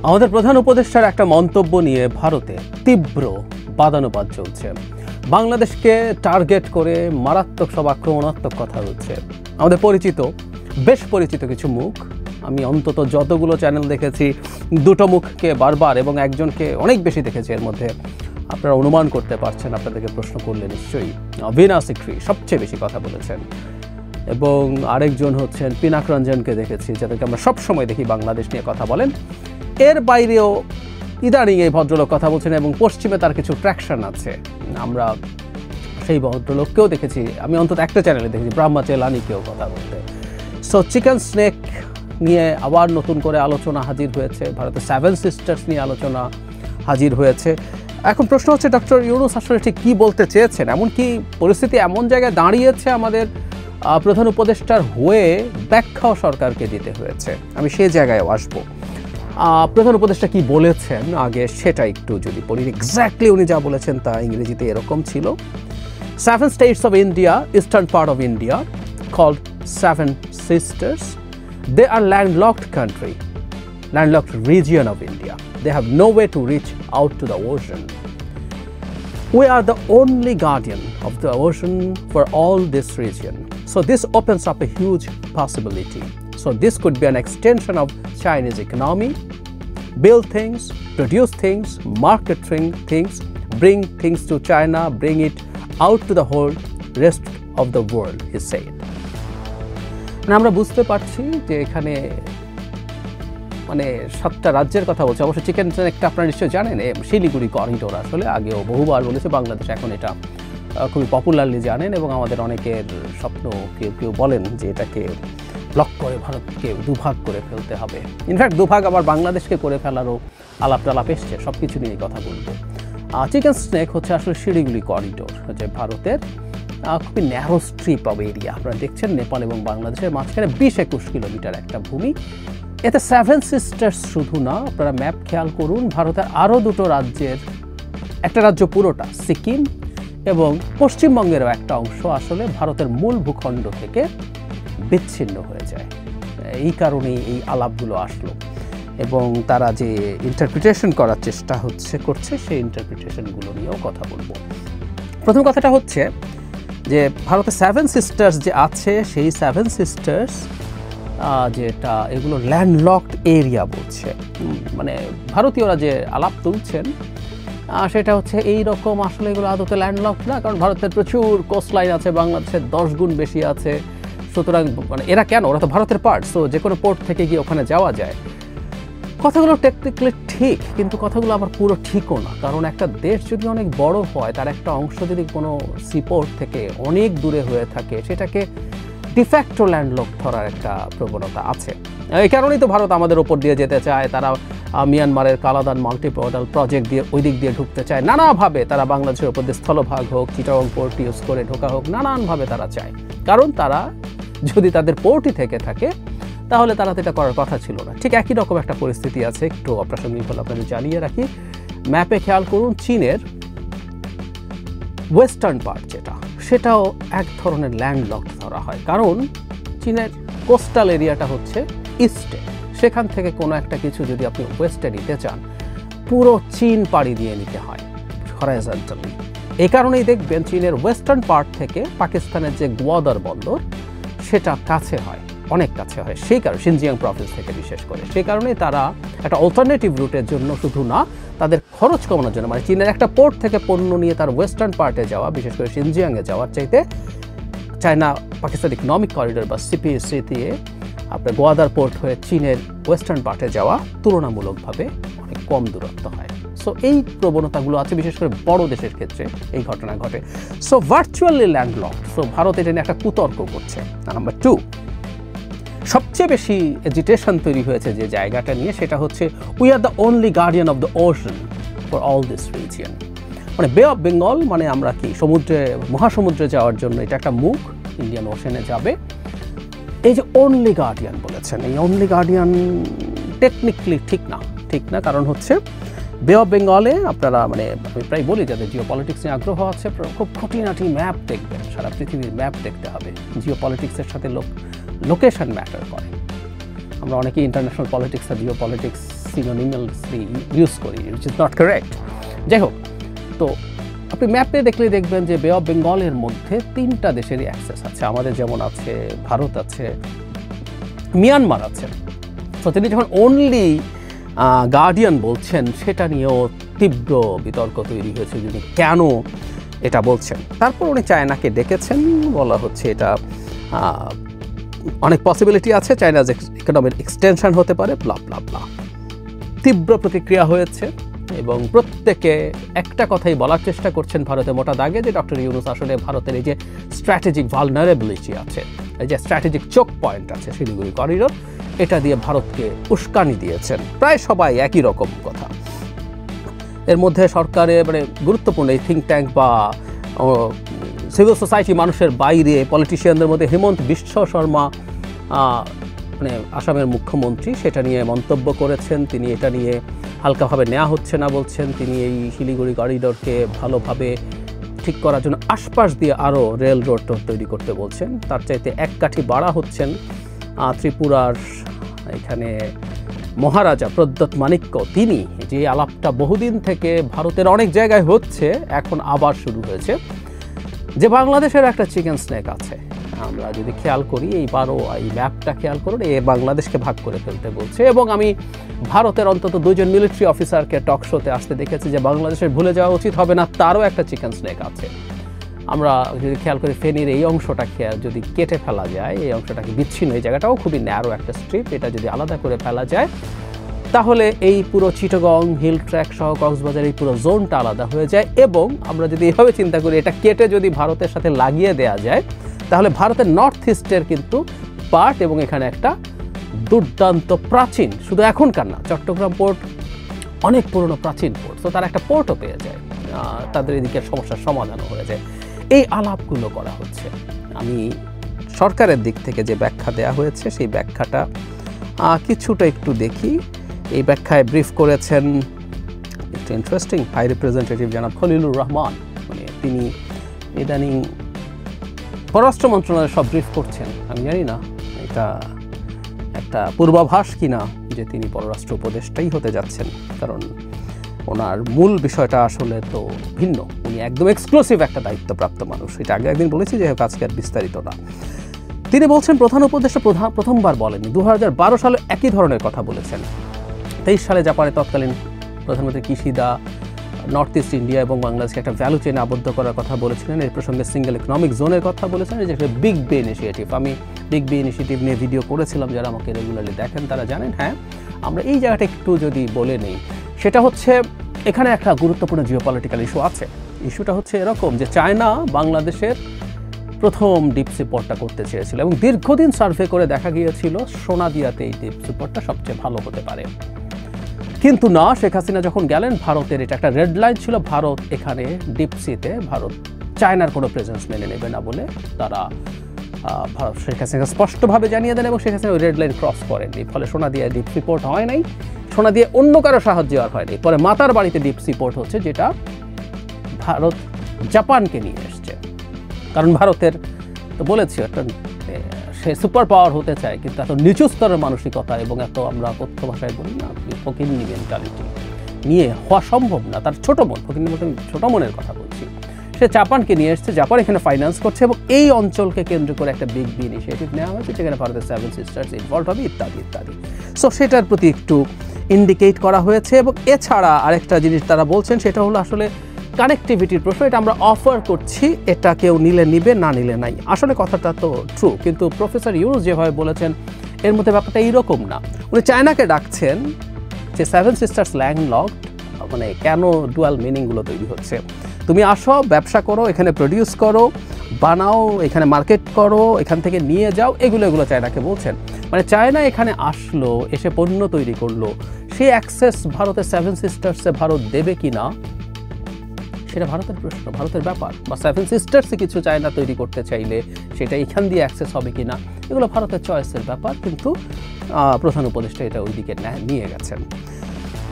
আমাদের প্রধান উপদেষ্টার একটা মন্তব্য নিয়ে ভারতে তীব্র বাদানুবাদ চলছে। বাংলাদেশকে টার্গেট করে মারাত্মক সব আক্রমণাত্মক কথা হচ্ছে। আমাদের বেশ পরিচিত কিছু মুখ, আমি অন্তত যতগুলো চ্যানেল দেখেছি দুটো মুখকে বারবার এবং একজনকে অনেক বেশি দেখেছি। এর মধ্যে আপনারা অনুমান করতে পারছেন, আপনাদেরকে প্রশ্ন করলে নিশ্চয়ই ভীনা সিকরি সবচেয়ে বেশি কথা বলেছেন এবং আরেকজন হচ্ছেন পিনাক রঞ্জনকে দেখেছি, যাদেরকে আমরা সবসময় দেখি বাংলাদেশ নিয়ে কথা বলেন। এর বাইরেও ইদানিং এই ভদ্রলোক কথা বলছেন এবং পশ্চিমে তার কিছু ট্র্যাকশন আছে। আমরা সেই ভদ্রলোককেও দেখেছি, আমি অন্তত একটা চ্যানেলে দেখেছি ব্রাহ্মা চেলানিকেও কথা বলতে। সো চিকেন স্নেক নিয়ে আবার নতুন করে আলোচনা হাজির হয়েছে, ভারতের 7 সিস্টার্স নিয়ে আলোচনা হাজির হয়েছে। এখন প্রশ্ন হচ্ছে ডক্টর ইউনূস আসলে ঠিক কী বলতে চেয়েছেন? এমনকি পরিস্থিতি এমন জায়গায় দাঁড়িয়েছে আমাদের প্রধান উপদেষ্টার হয়ে ব্যাখ্যাও সরকারকে দিতে হয়েছে। আমি সেই জায়গায় আসবো। প্রধান উপদেষ্টা কি বলেছেন আগে সেটা একটু যদি বলি। এক্স্যাক্টলি উনি যা বলেছেন তা ইংরেজিতে এরকম ছিল: 7 states of India, eastern part of India, called 7 sisters. They are landlocked country, landlocked region of India. They have no way to reach out to the ocean. We are the only guardian of the ocean for all this region. So this opens up a huge possibility. So this could be an extension of Chinese economy, build things, produce things, market things, bring things to China, bring it out to the whole rest of the world, he said. আমরা বুঝতে পারছি যে এখানে মানে 7টা রাজ্যের কথা বলছে। অবশ্য চিকেন একটা আপনারা নিশ্চয়ই জানেন, শিলিগুড়ি করিডোর আসলে আগেও বহুবার বলেছে বাংলাদেশ, এখন এটা খুবই পপুলারলি জানেন এবং আমাদের অনেকের স্বপ্ন। কেউ বলেন যে এটাকে ব্লক করে ভারতকে দুভাগ করে ফেলতে হবে। ইনফ্যাক্ট দুভাগ আবার বাংলাদেশকে করে ফেলারও আলাপ টালাপ এসছে। সব কিছু নিয়ে কথা বলবো। চিকেন স্নেক হচ্ছে আসলে শিলিগুড়ি করিডোর, হচ্ছে ভারতের খুবই ন্যারো স্ট্রিপ অফ এরিয়া। আপনারা দেখছেন নেপাল এবং বাংলাদেশের মাঝখানে 20-21 কিলোমিটার একটা ভূমি। এতে 7 সিস্টার্স শুধু না, আপনারা ম্যাপ খেয়াল করুন, ভারতের আরও 2টো রাজ্যের একটা রাজ্য পুরোটা সিকিম এবং পশ্চিমবঙ্গেরও একটা অংশ আসলে ভারতের মূল ভূখণ্ড থেকে বিচ্ছিন্ন হয়ে যায়। এই কারণেই এই আলাপগুলো আসলো এবং তারা যে ইন্টারপ্রিটেশন করার চেষ্টা করছে সেই ইন্টারপ্রিটেশনগুলো নিয়েও কথা বলবো। প্রথম কথাটা হচ্ছে যে ভারতের 7 সিস্টার্স যে আছে, সেই 7 সিস্টার্স যেটা এগুলো ল্যান্ডলকড এরিয়া বলছে। মানে ভারতীয়রা যে আলাপ তুলছেন সেটা হচ্ছে এই রকম, আসলে এগুলো আদতে ল্যান্ডলকড না, কারণ ভারতের প্রচুর কোস্টলাইন আছে, বাংলাদেশের 10 গুণ বেশি আছে। সুতরাং মানে এরা কেন, ওরা তো ভারতের পার্ট, সো যে কোনো পোর্ট থেকে গিয়ে ওখানে যাওয়া যায়। কথাগুলো টেকনিক্যালি ঠিক, কিন্তু কথাগুলো আবার পুরো ঠিকও না। কারণ একটা দেশ যদি অনেক বড় হয়, তার একটা অংশ যদি কোনো সিপোর্ট থেকে অনেক দূরে হয়ে থাকে, সেটাকে ডিফ্যাক্টো ল্যান্ডলক ধরার একটা প্রবণতা আছে। এই কারণেই তো ভারত আমাদের ওপর দিয়ে যেতে চায়। তারা মিয়ানমারের কালাদান মাল্টিপোর্টাল প্রজেক্ট দিয়ে ওই দিক দিয়ে ঢুকতে চায় নানাভাবে। তারা বাংলাদেশের ওপর দিয়ে স্থলভাগ হোক, চিটাগং পোর্ট ইউজ করে ঢোকা হোক, নানানভাবে তারা চায়। কারণ তারা যদি তাদের পোর্টই থেকে থাকে তাহলে তারা তো এটা করার কথা ছিল না। ঠিক একই রকম একটা পরিস্থিতি আছে, একটু অপ্রাসঙ্গিক হলে আপনাদের জানিয়ে রাখি। ম্যাপে খেয়াল করুন, চীনের ওয়েস্টার্ন পার্ট যেটা, সেটাও এক ধরনের ল্যান্ডলকড ধরা হয়। কারণ চীনের কোস্টাল এরিয়াটা হচ্ছে ইস্টে, সেখান থেকে কোনো একটা কিছু যদি আপনি ওয়েস্টে নিতে চান, পুরো চীন পাড়ি দিয়ে নিতে হয় হরাইজন্টালি। এই কারণেই দেখবেন চীনের ওয়েস্টার্ন পার্ট থেকে পাকিস্তানের যে গোয়াদার বন্দর, সেটা কাছে হয়, অনেক কাছে হয়। সেই কারণে সিনজিয়াং প্রভিন্স থেকে বিশেষ করে, সেই কারণেই তারা একটা অল্টারনেটিভ রুটের জন্য শুধু না, তাদের খরচ কমানোর জন্য, মানে চীনের একটা পোর্ট থেকে পণ্য নিয়ে তার ওয়েস্টার্ন পার্টে যাওয়া, বিশেষ করে সিনজিয়াংয়ে যাওয়ার চাইতে চায়না পাকিস্তান ইকোনমিক করিডোর বা সিপিএসি দিয়ে আপনার গোয়াদার পোর্ট হয়ে চীনের ওয়েস্টার্ন পার্টে যাওয়া তুলনামূলকভাবে অনেক কম দূরত্ব হয়। সো এই প্রবণতাগুলো আছে, বিশেষ করে বড় দেশের ক্ষেত্রে এই ঘটনা ঘটে। So virtually landlocked. So Bharat এটা নিয়ে একটা কুতর্ক করছে। নাম্বার 2, সবচেয়ে বেশি এজিটেশন তৈরি হয়েছে যে জায়গাটা নিয়ে, সেটা হচ্ছে we are the only guardian of the ocean for all this region. মানে বে অফ বেঙ্গল, মানে আমরা কি মহাসমুদ্রে যাওয়ার জন্য এটা একটা মুখ, ইন্ডিয়ান ওশনে যাবে। এই যে অনলি গার্ডিয়ান বলেছেন, এই অনলি গার্ডিয়ান টেকনিক্যালি ঠিক না। কারণ হচ্ছে বে অফ বেঙ্গলে আপনারা, মানে আমি প্রায় বলি যাদের জিও পলিটিক্স নিয়ে আগ্রহ আছে, খুব খুঁটিনাটি ম্যাপ দেখবেন, সারা পৃথিবীর ম্যাপ দেখতে হবে। জিও পলিটিক্সের সাথে লোকেশন ম্যাটার করে। আমরা অনেকেই ইন্টারন্যাশনাল পলিটিক্স আর জিও পলিটিক্স সিনোনিমালসলি ইউজ করি, উইচ ইজ নট কারেক্ট। যাই হোক, তো আপনি ম্যাপে দেখলে দেখবেন যে বে অফ বেঙ্গলের মধ্যে 3টা দেশেরই অ্যাক্সেস আছে। আমাদের যেমন আছে, ভারত আছে, মিয়ানমার আছে। তো তিনি যখন অনলি গার্ডিয়ান বলছেন, সেটা নিয়েও তীব্র বিতর্ক তৈরি হয়েছে, যিনি কেন এটা বলছেন। তারপর উনি চায়নাকে ডেকেছেন, বলা হচ্ছে এটা অনেক পসিবিলিটি আছে, চায়নার ইকোনমিক এক্সটেনশন হতে পারে, ব্লা ব্লা ব্লা। তীব্র প্রতিক্রিয়া হয়েছে এবং প্রত্যেকে একটা কথাই বলার চেষ্টা করছেন ভারতে মোটা দাগে, যে ডক্টর ইউনূস আসলে ভারতের এই যে স্ট্র্যাটেজিক ভালনারেবিলিটি আছে, এই যে স্ট্র্যাটেজিক চোক পয়েন্ট আছে শিলিগুড়ি করিডোর, এটা দিয়ে ভারতকে উস্কানি দিয়েছেন। প্রায় সবাই একই রকম কথা। এর মধ্যে সরকারের মানে গুরুত্বপূর্ণ এই থিঙ্ক ট্যাঙ্ক বা সিভিল সোসাইটি মানুষের বাইরে পলিটিশিয়ানদের মধ্যে হেমন্ত বিশ্ব শর্মা, মানে আসামের মুখ্যমন্ত্রী, সেটা নিয়ে মন্তব্য করেছেন। তিনি এটা নিয়ে হালকাভাবে নেওয়া হচ্ছে না বলছেন। তিনি এই শিলিগুড়ি করিডোরকে ভালোভাবে ঠিক করার জন্য আশপাশ দিয়ে আরও রেল রোড তৈরি করতে বলছেন। তার চাইতে এক কাঠি বাড়া হচ্ছেন ত্রিপুরার এখানে মহারাজা প্রদ্যোৎ মাণিক্য। তিনি যে আলাপটা বহুদিন থেকে ভারতের অনেক জায়গায় হচ্ছে, এখন আবার শুরু হয়েছে, যে বাংলাদেশের একটা চিকেন স্নেক আছে। আমরা যদি খেয়াল করি, এইবারও এই ম্যাপটা খেয়াল করুন, এ বাংলাদেশকে ভাগ করে ফেলতে বলছে। এবং আমি ভারতের অন্তত 2জন মিলিটারি অফিসারকে টক শোতে আসতে দেখেছি যে বাংলাদেশের ভুলে যাওয়া উচিত হবে না, তারও একটা চিকেন স্নেক আছে। আমরা যদি খেয়াল করি, ফেনীর এই অংশটা যদি কেটে ফেলা যায়, এই অংশটাকে বিচ্ছিন্ন, এই জায়গাটাও খুবই ন্যারো একটা স্ট্রিপ, এটা যদি আলাদা করে ফেলা যায়, তাহলে এই পুরো চিটাগং হিল ট্র্যাক সহ কক্সবাজার এই পুরো জোনটা আলাদা হয়ে যায়। এবং আমরা যদি এভাবে চিন্তা করি, এটা কেটে যদি ভারতের সাথে লাগিয়ে দেওয়া যায়, তাহলে ভারতের নর্থ ইস্টের কিন্তু পার্ট, এবং এখানে একটা দুর্দান্ত প্রাচীন, শুধু এখনকার না, চট্টগ্রাম পোর্ট অনেক পুরনো প্রাচীন পোর্ট, তো তারা একটা পোর্টও পেয়ে যায়, তাদের এদিকের সমস্যার সমাধানও হয়ে যায়। এই আলাপগুলো করা হচ্ছে। আমি সরকারের দিক থেকে যে ব্যাখ্যা দেওয়া হয়েছে, সেই ব্যাখ্যাটা কিছুটা একটু দেখি। এই ব্যাখ্যায় ব্রিফ করেছেন একটু ইন্টারেস্টিং হাই রিপ্রেজেন্টেটিভ জনাব খলিলুর রহমান। মানে তিনি ইদানিং পররাষ্ট্র মন্ত্রণালয়ে সব ব্রিফ করছেন। আমি জানি না এটা একটা পূর্বাভাস কিনা যে তিনি পররাষ্ট্র উপদেষ্টাই হতে যাচ্ছেন, কারণ ওনার মূল বিষয়টা আসলে তো ভিন্ন। উনি একদম এক্সক্লুসিভ একটা দায়িত্বপ্রাপ্ত মানুষ, এটা আগে একদিন বলেছি, যে আজকে আর বিস্তারিত না। তিনি বলছেন প্রধান উপদেষ্টা প্রথমবার বলেনি, 2012 সালে একই ধরনের কথা বলেছেন। 23 সালে জাপানের তৎকালীন প্রধানমন্ত্রী কিশিদা নর্থ ইস্ট ইন্ডিয়া এবং বাংলাদেশকে একটা ভ্যালু চেইনে আবদ্ধ করার কথা বলেছিলেন। এর প্রসঙ্গে সিঙ্গেল ইকোনমিক জোনের কথা বলেছেন, যে একটা বিগ বে ইনিশিয়েটিভ। আমি বিগ বে ইনিশিয়েটিভ নিয়ে ভিডিও করেছিলাম, যারা আমাকে রেগুলারলি দেখেন তারা জানেন। হ্যাঁ, আমরা এই জায়গাটা একটু যদি বলে নেই, সেটা হচ্ছে এখানে একটা গুরুত্বপূর্ণ জিওপলিটিক্যাল ইস্যু আছে। ইস্যুটা হচ্ছে এরকম যে চায়না বাংলাদেশের প্রথম ডিপ সি পোর্টটা করতে চেয়েছিল, এবং দীর্ঘদিন সার্ভে করে দেখা গিয়েছিল সোনাদিয়াতে এই ডিপ সি পোর্টটা সবচেয়ে ভালো হতে পারে। কিন্তু না, শেখ হাসিনা যখন গেলেন, ভারতের এটা একটা রেড লাইন ছিল, ভারত এখানে ডিপ সিতে ভারত চায়নার কোনো প্রেজেন্স মেনে নেবে না বলে তারা শেখ হাসিনা স্পষ্টভাবে জানিয়ে দেন, এবং শেখ হাসিনা ওই রেড লাইন ক্রস করেননি। ফলে সোনাদিয়া ডিপ সি পোর্ট হয় নাই, সোনাদিয়া অন্য কারো সাহায্যে আর হয়নি। পরে মাতার বাড়িতে ডিপ সি পোর্ট হচ্ছে, যেটা ভারত জাপানকে নিয়ে এসছে। কারণ ভারতের তো বলেছি, একটা সে সুপার পাওয়ার হতে চায়, কিন্তু এত নিচু স্তরের মানসিকতা এবং এত আমরা কথ্য ভাষায় বলি না, ফকিন্নি মেন্টালিটি নিয়ে হওয়া সম্ভব না। তার ছোটো মন, ফকিন্নি ছোটো মনের কথা বলছি, সে জাপানকে নিয়ে এসছে, জাপান এখানে ফাইন্যান্স করছে, এবং এই অঞ্চলকে কেন্দ্র করে একটা বিগ বি ইনিশিয়েটিভ নেওয়া হয়েছে, যেখানে ভারতের 7 সিস্টার্স ইনভলভ হবে, ইত্যাদি ইত্যাদি। সো সেটার প্রতি একটু ইন্ডিকেট করা হয়েছে। এবং এছাড়া আরেকটা জিনিস তারা বলছেন, সেটা হলো আসলে কানেক্টিভিটির প্রশ্ন। এটা আমরা অফার করছি, এটা কেউ নিলে নিবে, না নিলে নাই। আসলে কথাটা তো ট্রু, কিন্তু প্রফেসর ইউনুস যেভাবে বলেছেন, এর মধ্যে ব্যাপারটা এইরকম না। উনি চায়নাকে ডাকছেন যে 7 সিস্টার্স ল্যান্ডলকড, মানে কেন ডুয়াল মিনিংগুলো তৈরি হচ্ছে। তুমি আসো, ব্যবসা করো, এখানে প্রডিউস করো, বানাও, এখানে মার্কেট করো, এখান থেকে নিয়ে যাও, এগুলো চায়নাকে বলছেন। মানে চায়না এখানে আসলো, এসে পণ্য তৈরি করলো, সেই অ্যাক্সেস ভারতের 7 সিস্টার্সে ভারত দেবে কি না, সেটা ভারতের প্রশ্ন, ভারতের ব্যাপার। বা 7 সিস্টার্সে কিছু চায়না তৈরি করতে চাইলে সেটা এখান দিয়ে অ্যাক্সেস হবে কি না, এগুলো ভারতের চয়েসের ব্যাপার। কিন্তু প্রধান উপদেষ্টা এটা ওই দিকে নিয়ে গেছেন।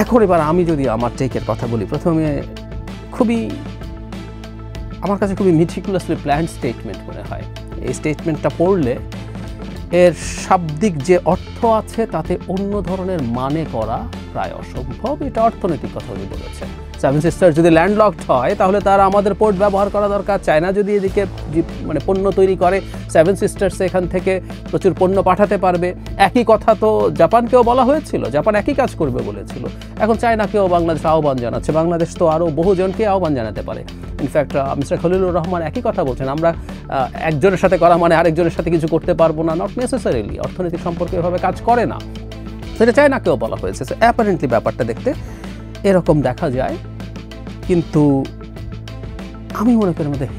এখন এবার আমি যদি আমার টেকের কথা বলি, প্রথমে আমার কাছে খুবই মিটিকুলাসলি প্ল্যান্ড স্টেটমেন্ট মনে হয়। এই স্টেটমেন্টটা পড়লে এর শাব্দিক যে অর্থ আছে তাতে অন্য ধরনের মানে করা প্রায় অসম্ভব। এটা অর্থনৈতিক কথা উনি বলেছেন। সেভেন সিস্টার যদি ল্যান্ডলকড হয় তাহলে তারা আমাদের পোর্ট ব্যবহার করা দরকার। চায়না যদি এদিকে মানে পণ্য তৈরি করে, সেভেন সিস্টার্স এখান থেকে প্রচুর পণ্য পাঠাতে পারবে। একই কথা তো জাপানকেও বলা হয়েছিল, জাপান একই কাজ করবে বলেছিল। এখন চায়নাকেও বাংলাদেশ আহ্বান জানাচ্ছে, বাংলাদেশ তো আরও বহুজনকে আহ্বান জানাতে পারে। ইনফ্যাক্ট মিস্টার খলিলুর রহমান একই কথা বলছেন, আমরা একজনের সাথে করা মানে আরেকজনের সাথে কিছু করতে পারবো না, নট নেসেসারিলি। অর্থনৈতিক সম্পর্ক এভাবে কাজ করে না, সেটা চায়নাকেও বলা হয়েছে। অ্যাপারেন্টলি ব্যাপারটা দেখতে এরকম দেখা যায়, কিন্তু আমি মনে করি মধ্যে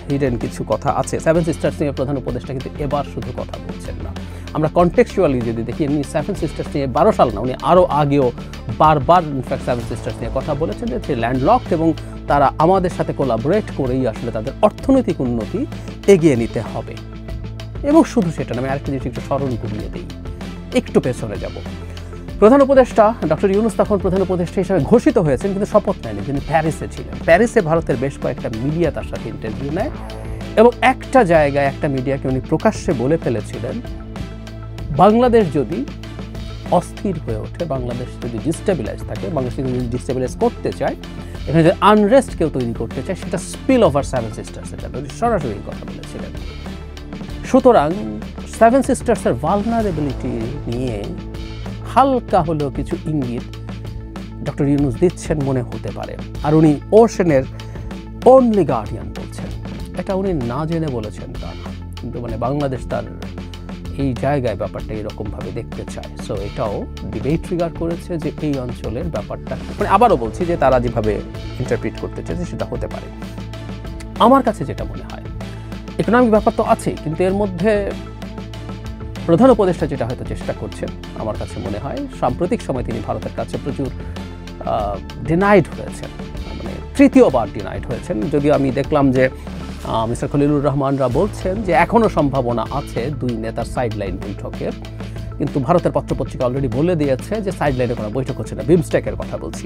হিডেন কিছু কথা আছে। সেভেন সিস্টার্স নিয়ে প্রধান উপদেষ্টা কিন্তু এবার শুধু কথা বলছেন না। আমরা কনটেক্সচুয়ালি যদি দেখি, উনি সেভেন সিস্টার্স নিয়ে 12 সাল না, উনি আরও আগেও বারবার ইনফ্যাক্ট সেভেন সিস্টার্স নিয়ে কথা বলেছেন যে ল্যান্ডলকড এবং তারা আমাদের সাথে কোলাবোরেট করেই আসলে তাদের অর্থনৈতিক উন্নতি এগিয়ে নিতে হবে। এবং শুধু সেটা না, আমি আরেকটা জিনিস একটু স্মরণ করিয়ে দিই, একটু পেছনে যাব। প্রধান উপদেষ্টা ডক্টর ইউনূস তখন প্রধান উপদেষ্টা হিসেবে ঘোষিত হয়েছেন, কিন্তু শপথ নেয়নি। তিনি প্যারিসে ছিলেন। প্যারিসে ভারতের বেশ কয়েকটা মিডিয়া তার সাথে ইন্টারভিউ নেয় এবং একটা জায়গায় একটা মিডিয়াকে উনি প্রকাশ্যে বলে ফেলেছিলেন, বাংলাদেশ যদি অস্থির হয়ে ওঠে, বাংলাদেশ যদি ডিস্টেবিলাইজ থাকে, বাংলাদেশ যদি ডিস্টেবিলাইজ করতে চায়, এখানে যদি আনরেস্ট কেউ তৈরি করতে চায়, সেটা স্পিল ওভার সেভেন সিস্টার্সে যাবে। উনি সরাসরি কথা বলেছিলেন। সুতরাং সেভেন সিস্টার্সের ভালনারেবিলিটি নিয়ে হালকা হলেও কিছু ইঙ্গিত ডক্টর ইউনূস দিচ্ছেন মনে হতে পারে। আর উনি ওশেনের অনলি গার্ডিয়ান বলছেন, এটা উনি না জেনে বলেছেন তা না, কিন্তু মানে বাংলাদেশ তার এই জায়গায় ব্যাপারটা এরকমভাবে দেখতে চায়। সো এটাও ডিবেট ট্রিগার করেছে যে এই অঞ্চলের ব্যাপারটা, মানে আবারও বলছি যে তারা যেভাবে ইন্টারপ্রিট করতে চাইছে সেটা হতে পারে। আমার কাছে যেটা মনে হয়, ইকোনমিক ব্যাপার তো আছেই, কিন্তু এর মধ্যে প্রধান উপদেষ্টা যেটা হয়তো চেষ্টা করছেন, আমার কাছে মনে হয় সাম্প্রতিক সময় তিনি ভারতের কাছে প্রচুর ডিনাইড হয়েছেন, মানে তৃতীয়বার ডিনাইড হয়েছেন। যদিও আমি দেখলাম যে মিস্টার খলিলুর রহমানরা বলছেন যে এখনও সম্ভাবনা আছে দুই নেতার সাইডলাইন বৈঠকের, কিন্তু ভারতের পত্রপত্রিকা অলরেডি বলে দিয়েছে যে সাইডলাইনে কোনো বৈঠক হচ্ছে না। বিমস্টেকের কথা বলছি,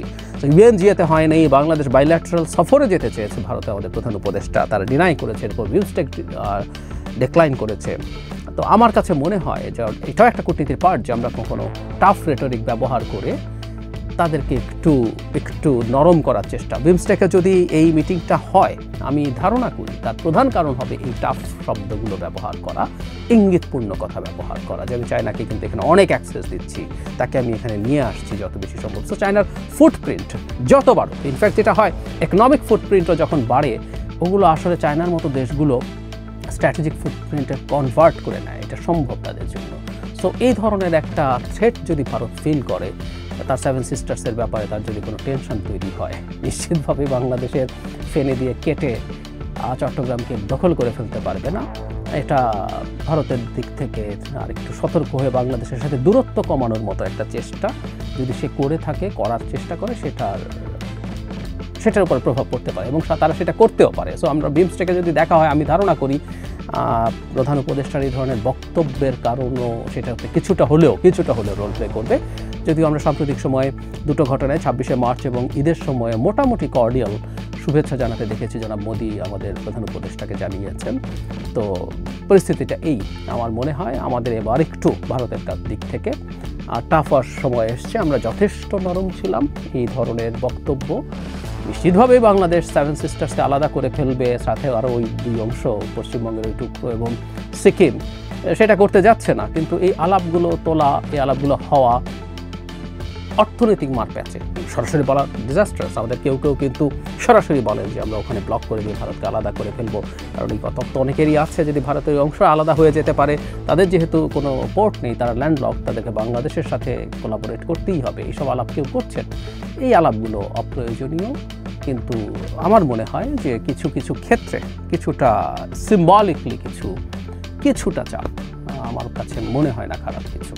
ইউএনজিএতে হয় নাই, বাংলাদেশ বাইল্যাটারাল সফরে যেতে চেয়েছে ভারতে আমাদের প্রধান উপদেষ্টা, তারা ডিনাই করেছে, এরপর বিমস্টেক ডিক্লাইন করেছে। তো আমার কাছে মনে হয় যে এটাও একটা কূটনীতির পার্ট যে আমরা কখনো টাফ রেটরিক ব্যবহার করে তাদেরকে একটু নরম করার চেষ্টা। বিমস্টেকে যদি এই মিটিংটা হয়, আমি ধারণা করি তার প্রধান কারণ হবে এই টাফ শব্দগুলো ব্যবহার করা, ইঙ্গিতপূর্ণ কথা ব্যবহার করা, যে আমি চায়নাকে কিন্তু এখানে অনেক অ্যাক্সেস দিচ্ছি, তাকে আমি এখানে নিয়ে আসছি যত বেশি সম্ভব। সো চায়নার ফুটপ্রিন্ট যত বাড়ে, ইনফ্যাক্ট যেটা হয় ইকোনমিক ফুটপ্রিন্টও যখন বাড়ে, ওগুলো আসলে চায়নার মতো দেশগুলো স্ট্র্যাটেজিক ফুটপ্রিন্টে কনভার্ট করে নেয়, এটা সম্ভব তাদের জন্য। সো এই ধরনের একটা থ্রেট যদি ভারত ফিল করে, তার সেভেন সিস্টার্সের ব্যাপারে তার যদি কোনো টেনশন তৈরি হয়, নিশ্চিতভাবে বাংলাদেশের ফেনে দিয়ে কেটে চট্টগ্রামকে দখল করে ফেলতে পারবে না। এটা ভারতের দিক থেকে আর একটু সতর্ক হয়ে বাংলাদেশের সাথে দূরত্ব কমানোর মতো একটা চেষ্টা যদি সে করে থাকে, করার চেষ্টা করে, সেটার উপর প্রভাব পড়তে পারে এবং তারা সেটা করতেও পারে। সো আমরা বিমস্টেকে যদি দেখা হয়, আমি ধারণা করি প্রধান উপদেষ্টার এই ধরনের বক্তব্যের কারণও সেটাতে কিছুটা হলেও রোল প্লে করবে। যদিও আমরা সাম্প্রতিক সময়ে দুটো ঘটনায় 26শে মার্চ এবং ঈদের সময়ে মোটামুটি কর্ডিয়াল শুভেচ্ছা জানাতে দেখেছি, জনাব মোদি আমাদের প্রধান উপদেষ্টাকে জানিয়েছেন। তো পরিস্থিতিটা এই, আমার মনে হয় আমাদের এবার একটু ভারতের দিক থেকে টাফার সময় এসছে। আমরা যথেষ্ট নরম ছিলাম, এই ধরনের বক্তব্য নিশ্চিতভাবেই বাংলাদেশ সেভেন সিস্টার্সকে আলাদা করে ফেলবে, সাথে আরও ওই দুই অংশ পশ্চিমবঙ্গের ওই টুকরো এবং সিকিম, সেটা করতে যাচ্ছে না। কিন্তু এই আলাপগুলো তোলা, এই আলাপগুলো হওয়া অর্থনৈতিক মার প্যাচে, সরাসরি বলা ডিজাস্টার্স। আমাদের কেউ কিন্তু সরাসরি বলেন যে আমরা ওখানে ব্লক করে দিয়ে ভারতকে আলাদা করে ফেলবো, কারণ এই তত্ত্ব অনেকেরই আছে যদি ভারতের অংশ আলাদা হয়ে যেতে পারে, তাদের যেহেতু কোনো পোর্ট নেই, তারা ল্যান্ডলক, তাদেরকে বাংলাদেশের সাথে কোলাবোরেট করতেই হবে। এইসব আলাপ কেউ করছেন, এই আলাপগুলো অপ্রয়োজনীয়। কিন্তু আমার মনে হয় যে কিছু ক্ষেত্রে কিছুটা সিম্বলিকলি কিছুটা চাপ আমার কাছে মনে হয় না খারাপ কিছু।